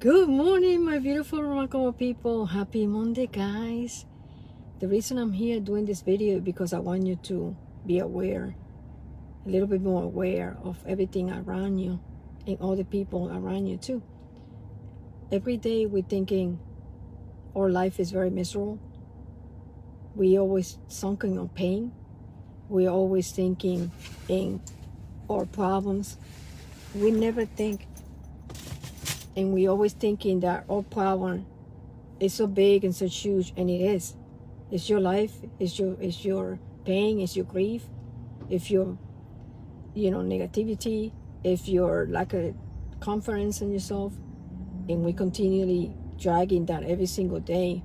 Good morning, my beautiful, remarkable people. Happy Monday, guys. The reason I'm here doing this video is because I want you to be aware, a little bit more aware of everything around you and all the people around you too. Every day we're thinking our life is very miserable. We always sunken on pain. We're always thinking in our problems. We never think, and we always thinking that our problem is so big and so huge, and it is. It's your life, it's your pain, it's your grief, if your negativity, if your lack of confidence in yourself, and we continually dragging that every single day.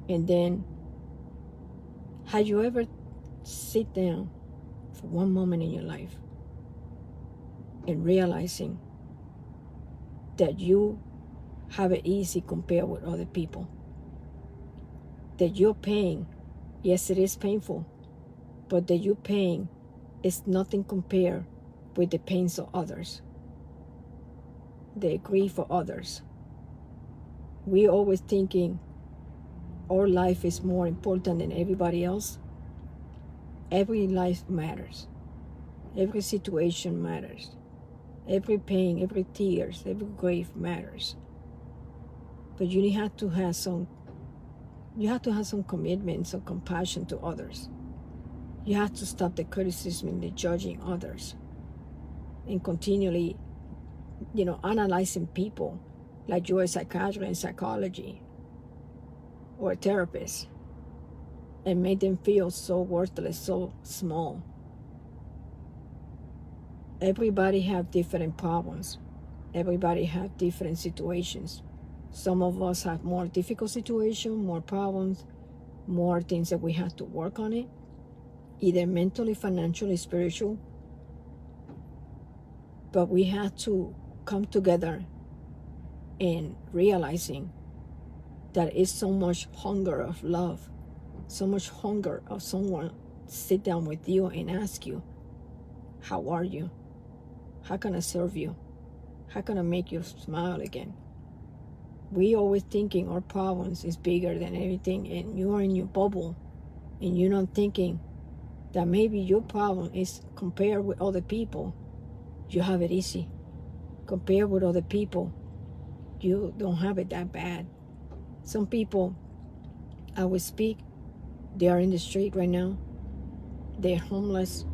And then, have you ever sit down for one moment in your life and realizing that you have it easy compared with other people? That your pain, yes, it is painful, but that your pain is nothing compared with the pains of others, the grief of others. We always thinking our life is more important than everybody else. Every life matters. Every situation matters. Every pain, every tears, every grief matters. But you have to have some commitment, some compassion to others. You have to stop the criticism and the judging others, and continually, analyzing people like you're a psychiatrist in psychology or a therapist, and make them feel so worthless, so small. Everybody have different problems. Everybody have different situations. Some of us have more difficult situations, more problems, more things that we have to work on it, either mentally, financially, spiritual. But we have to come together and realizing that it's so much hunger of love, so much hunger of someone sit down with you and ask you, how are you? How can I serve you? How can I make you smile again? We always thinking our problems is bigger than everything, and you are in your bubble, and you're not thinking that maybe your problem is compared with other people, you have it easy. Compared with other people, you don't have it that bad. Some people, I will speak, they are in the street right now. They're homeless.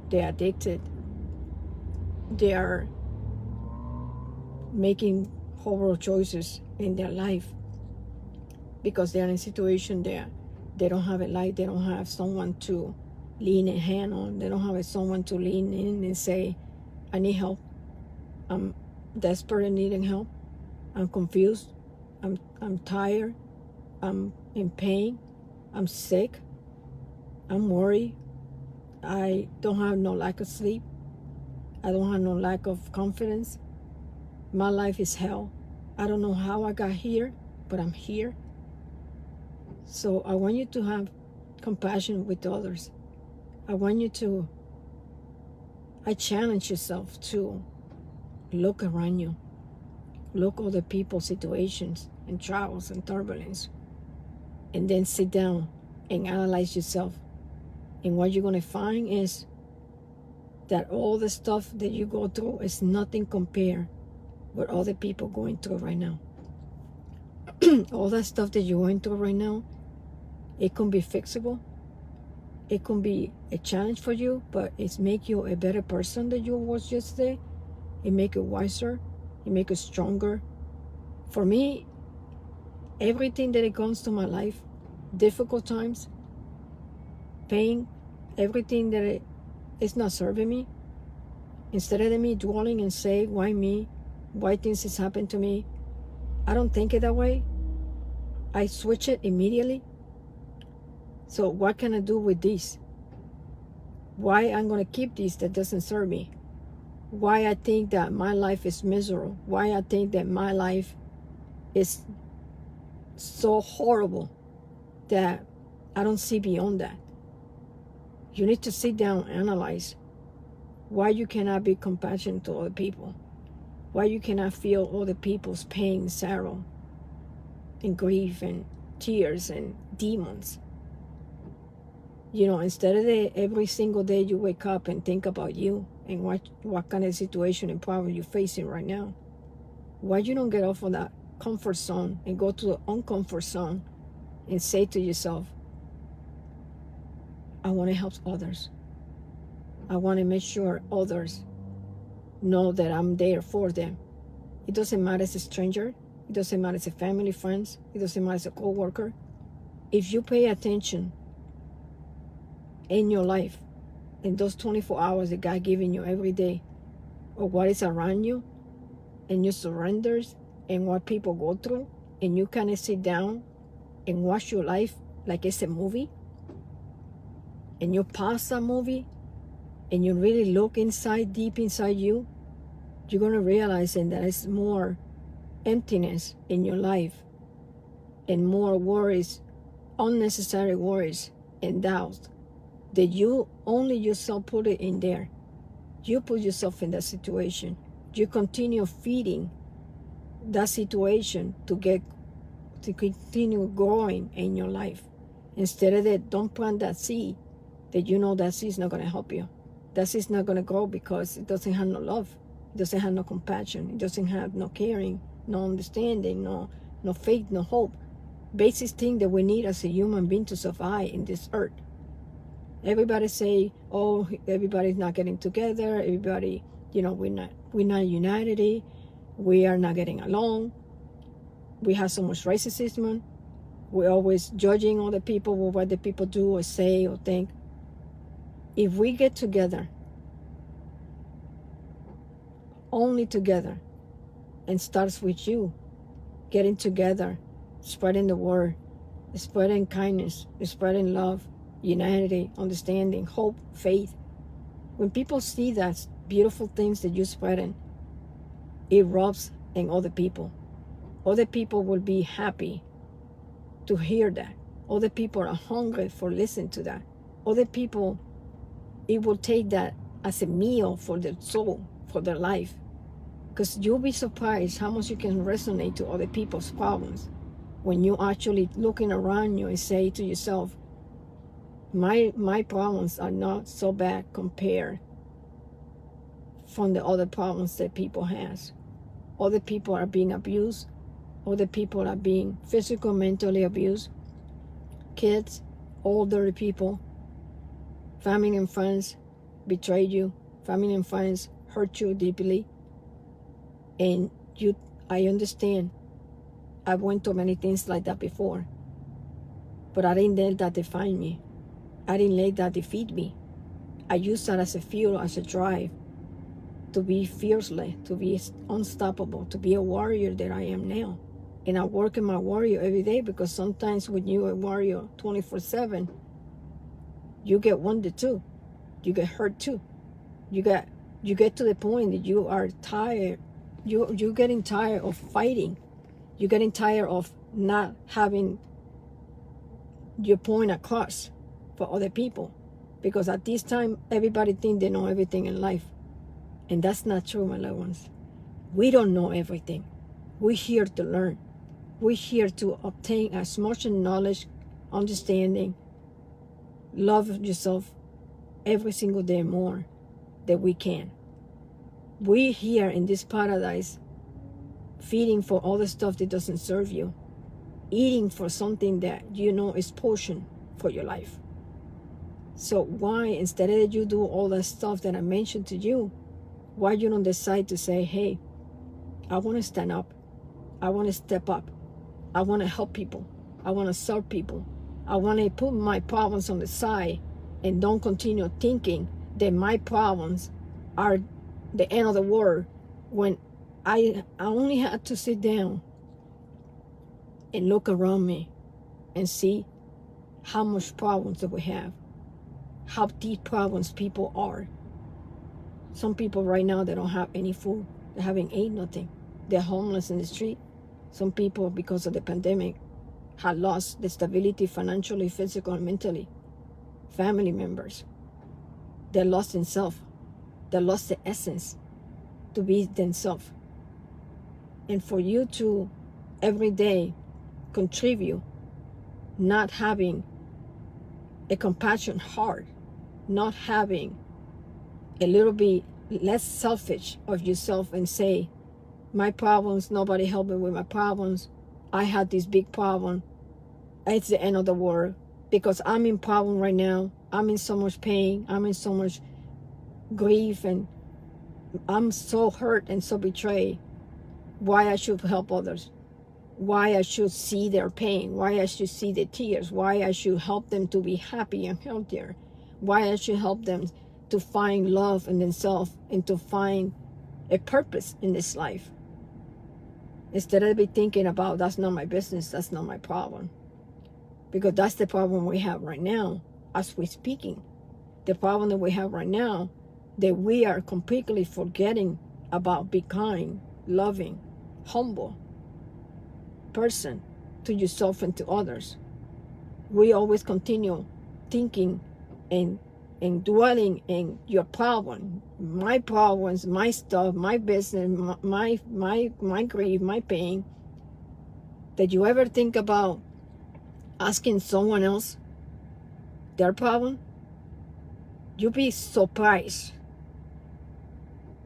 They're addicted. They are making horrible choices in their life because they're in a situation there. They don't have a light. They don't have someone to lean a hand on. They don't have someone to lean in and say, I need help. I'm desperate and needing help. I'm confused. I'm tired. I'm in pain. I'm sick. I'm worried. I don't have no lack of sleep. I don't have no lack of confidence. My life is hell. I don't know how I got here, but I'm here. So I want you to have compassion with others. I challenge yourself to look around you. Look at other people's situations and trials and turbulence. And then sit down and analyze yourself. And what you're going to find is that all the stuff that you go through is nothing compared with other people going through right now. All that stuff that you're going through right now, it can be fixable. It can be a challenge for you, but it's make you a better person than you was yesterday. It make you wiser. It make you stronger. For me, everything that it comes to my life, difficult times, pain, everything that it's not serving me, instead of me dwelling and say, why me? Why things has happened to me? I don't think it that way. I switch it immediately. So what can I do with this? Why I'm going to keep this that doesn't serve me? Why I think that my life is miserable? Why I think that my life is so horrible that I don't see beyond that? You need to sit down and analyze why you cannot be compassionate to other people. Why you cannot feel other people's pain, sorrow, and grief, and tears, and demons? You know, instead of every single day you wake up and think about you and what kind of situation and problem you're facing right now. Why you don't get off of that comfort zone and go to the uncomfort zone and say to yourself, I want to help others. I want to make sure others know that I'm there for them. It doesn't matter as a stranger. It doesn't matter as a family, friends. It doesn't matter as a co-worker. If you pay attention in your life, in those 24 hours that God giving you every day, of what is around you, and your surrenders, and what people go through, and you kind of sit down and watch your life like it's a movie, and you pause that movie, and you really look inside, deep inside you, you're going to realize that there's more emptiness in your life, and more worries, unnecessary worries and doubts, that you only yourself put it in there. You put yourself in that situation. You continue feeding that situation to continue growing in your life. Instead of that, don't plant that seed that you know that seed's not going to help you. That seed's not going to grow because it doesn't have no love. It doesn't have no compassion. It doesn't have no caring, no understanding, no faith, no hope. Basic thing that we need as a human being to survive in this earth. Everybody say, oh, everybody's not getting together. Everybody, we're not united. We are not getting along. We have so much racism. We're always judging other people for what the people do or say or think. If we get together, only together, and starts with you, getting together, spreading the word, spreading kindness, spreading love, unity, understanding, hope, faith. When people see that beautiful things that you're spreading, it rubs in other people. Other people will be happy to hear that. Other people are hungry for listening to that. Other people, it will take that as a meal for their soul, for their life. Because you'll be surprised how much you can resonate to other people's problems when you actually looking around you and say to yourself, my problems are not so bad compared from the other problems that people has. Other people are being abused. Other people are being physical, mentally abused. Kids, older people, family and friends betrayed you. Family and friends hurt you deeply. And I understand. I went through many things like that before. But I didn't let that define me. I didn't let that defeat me. I used that as a fuel, as a drive, to be fearless, to be unstoppable, to be a warrior that I am now. And I work in my warrior every day, because sometimes when you're a warrior 24/7, you get wounded too. You get hurt too. You get to the point that you are tired. You're getting tired of fighting. You're getting tired of not having your point across for other people. Because at this time, everybody thinks they know everything in life. And that's not true, my loved ones. We don't know everything. We're here to learn. We're here to obtain as much knowledge, understanding, love yourself every single day more that we can. We're here in this paradise feeding for all the stuff that doesn't serve you, eating for something that you know is portion for your life. So why, instead of you do all that stuff that I mentioned to you, why you don't decide to say, hey, I want to stand up. I want to step up. I want to help people. I want to serve people. I want to put my problems on the side and don't continue thinking that my problems are the end of the world, when I only had to sit down and look around me and see how much problems that we have, how deep problems people are. Some people right now, they don't have any food. They haven't ate nothing. They're homeless in the street. Some people, because of the pandemic, have lost the stability financially, physically, and mentally. Family members, they're lost in self. They lost the essence to be themselves. And for you to every day contribute, not having a compassion heart, not having a little bit less selfish of yourself and say, my problems, nobody helped me with my problems. I had this big problem. It's the end of the world because I'm in problem right now. I'm in so much pain. I'm in so much grief and I'm so hurt and so betrayed. Why I should help others? Why I should see their pain? Why I should see the tears? Why I should help them to be happy and healthier? Why I should help them to find love in themselves and to find a purpose in this life? Instead of be thinking about, that's not my business, that's not my problem. Because that's the problem we have right now as we're speaking. The problem that we have right now, that we are completely forgetting about being kind, loving, humble person to yourself and to others. We always continue thinking and dwelling in your problem, my problems, my stuff, my business, my grief, my pain. Did you ever think about asking someone else their problem? You'll be surprised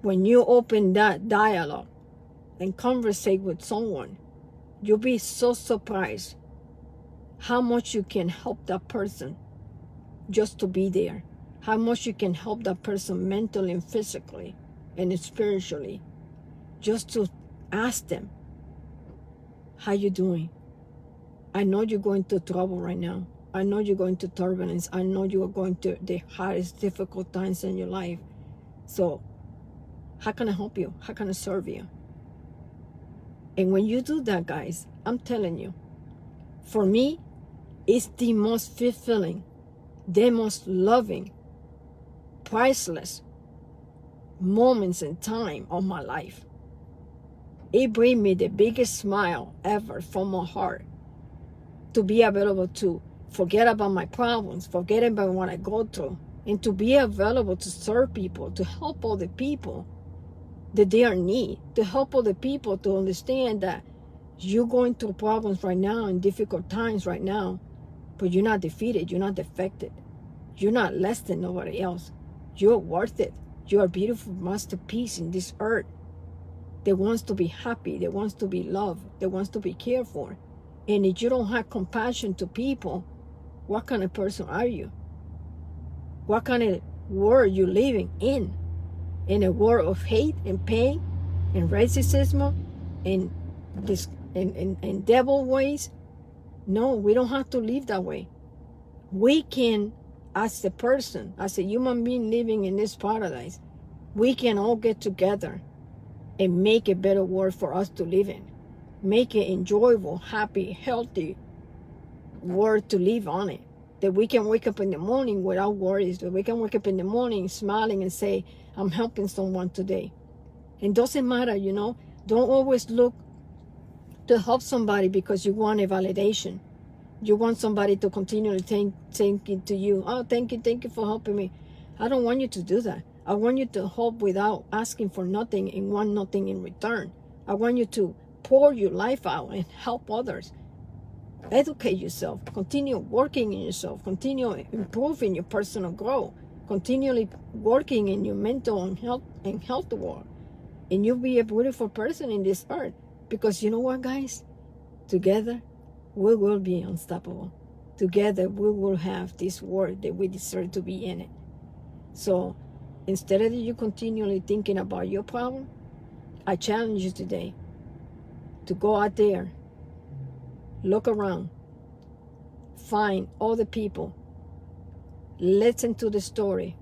when you open that dialogue and conversate with someone. You'll be so surprised how much you can help that person just to be there. How much you can help that person mentally and physically and spiritually. Just to ask them, how you doing? I know you're going through trouble right now. I know you're going through turbulence. I know you are going through the hardest, difficult times in your life. So how can I help you? How can I serve you? And when you do that, guys, I'm telling you, for me, it's the most fulfilling, the most loving, priceless moments in time of my life. It brings me the biggest smile ever from my heart to be available to forget about my problems, forget about what I go through, and to be available to serve people, to help other people that they are in need, to help other people to understand that you're going through problems right now and difficult times right now, but you're not defeated, you're not defected, you're not less than nobody else. You're worth it. You're a beautiful masterpiece in this earth that wants to be happy, that wants to be loved, that wants to be cared for. And if you don't have compassion to people, what kind of person are you? What kind of world you living in? In a world of hate and pain and racism and this and devil ways? No, we don't have to live that way. We can, as a person, as a human being living in this paradise, we can all get together and make a better world for us to live in. Make it enjoyable, happy, healthy world to live on it. That we can wake up in the morning without worries. That we can wake up in the morning smiling and say, I'm helping someone today. It doesn't matter, you know. Don't always look to help somebody because you want a validation. You want somebody to continually thank it to you. Oh, thank you for helping me. I don't want you to do that. I want you to help without asking for nothing and want nothing in return. I want you to pour your life out and help others. Educate yourself. Continue working in yourself. Continue improving your personal growth. Continually working in your mental and health world. And you'll be a beautiful person in this earth. Because you know what, guys? Together, we will be unstoppable. Together, we will have this world that we deserve to be in it. So, instead of you continually thinking about your problem, I challenge you today to go out there, look around, find all the people, listen to the story,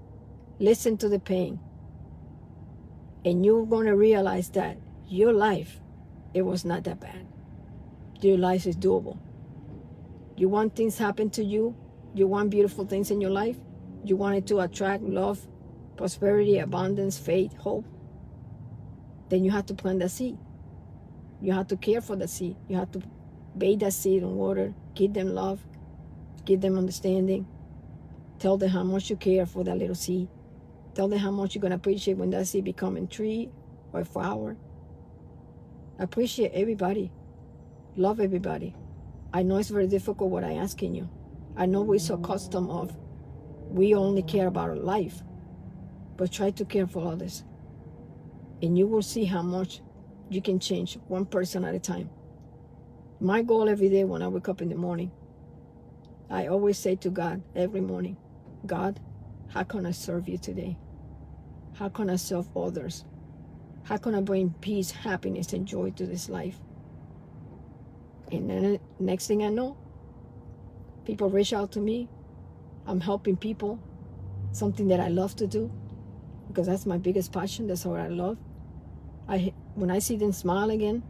listen to the pain, and you're going to realize that your life, it was not that bad. Your life is doable. You want things happen to you? You want beautiful things in your life? You want it to attract love, prosperity, abundance, faith, hope? Then you have to plant that seed. You have to care for the seed. You have to bathe that seed in water, give them love, give them understanding. Tell them how much you care for that little seed. Tell them how much you're going to appreciate when that seed becomes a tree or a flower. Appreciate everybody. Love everybody. I know it's very difficult what I'm asking you. I know we're so accustomed of we only care about our life, but try to care for others. And you will see how much you can change one person at a time. My goal every day when I wake up in the morning, I always say to God every morning, God, how can I serve you today? How can I serve others? How can I bring peace, happiness, and joy to this life? And then next thing I know, people reach out to me. I'm helping people, something that I love to do, because that's my biggest passion. That's what I love. When I see them smile again,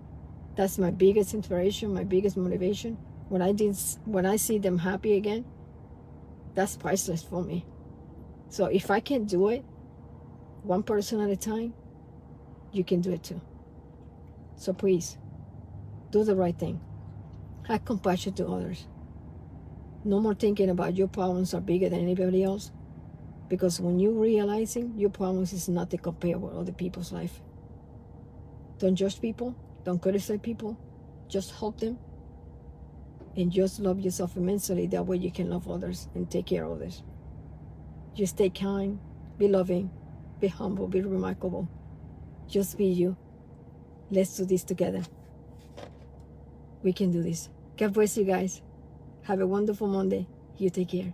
that's my biggest inspiration, my biggest motivation. When I see them happy again, that's priceless for me. So if I can do it, one person at a time, you can do it too. So please, do the right thing. Have compassion to others. No more thinking about your problems are bigger than anybody else. Because when you're realizing your problems is nothing compared with other people's life. Don't judge people. Don't criticize people. Just help them. And just love yourself immensely. That way you can love others and take care of others. Just stay kind. Be loving. Be humble. Be remarkable. Just be you. Let's do this together. We can do this. God bless you guys. Have a wonderful Monday. You take care.